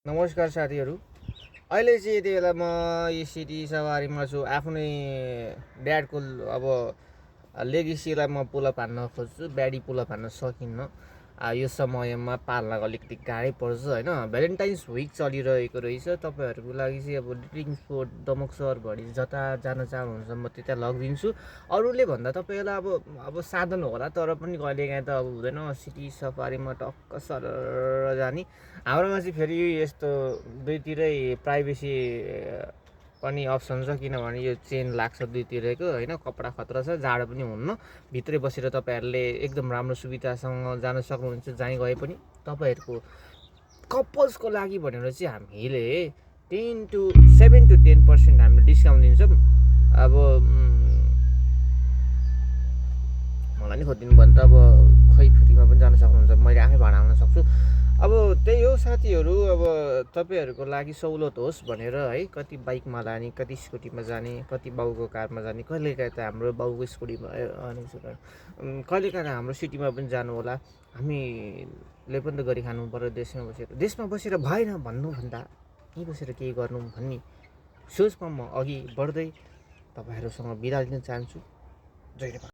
नमस्कार साथीहरू। अहिले चाहिँ यति बेला म यो सिटी सवारीमा छु। आफ्नै ड्याडको अब लेगेसीलाई म पुलअप हान्न खोज्छु। ब्याडी पुलअप हान्न सकिन्न। यो समयमा पाल्नको अलिकति गाह्रै पर्छ होइन। भ्यालेन्टाइन्स विक चलिरहेको रहेछ। तपाईँहरूको लागि चाहिँ अब ड्रिङ्क स्पोट दमक सहरभरि जता जान चाहनुहुन्छ म त्यता लगिदिन्छु। अरूले भन्दा तपाईँहरूलाई अब साधन होला, तर पनि कहिलेकाहीँ त अब हुँदैन सिटी सफारीमा टक्क सर जाने। हाम्रोमा चाहिँ फेरि यस्तो दुईतिरै प्राइभेसी पनि अप्सन छ, किनभने यो चेन लाग्छ दुईतिरैको होइन। कपडा खतरा छ, जाडो पनि हुन्न। भित्रै बसेर तपाईँहरूले एकदम राम्रो सुविधासँग जान सक्नुहुन्छ जहीँ गए पनि। तपाईँहरूको कपल्सको लागि भनेर चाहिँ हामीले 7 to 10% हामीले डिस्काउन्ट दिन्छौँ। अब मलाई नि खोजिदिनु भने त अब खै फ्रीमा पनि जान सक्नुहुन्छ, मैले आफै भाडा हाल्न सक्छु। अब त्यही हो साथीहरू, अब तपाईँहरूको लागि सहुलियत होस् भनेर है। कति बाइकमा लाने, कति स्कुटीमा जाने, कति बाउको कारमा जाने, कहिलेकाहीँ त हाम्रो बाउको स्कुटीमा कहिलेकाहीँ हाम्रो सिटीमा पनि जानु होला। हामीले पनि त गरी खानु पर्यो देशमा बसेर भएन भन्नुभन्दा यहीँ बसेर केही गर्नु भन्ने सोचमा म अघि बढ्दै तपाईँहरूसँग बिदा लिन चाहन्छु। जय नेपाल।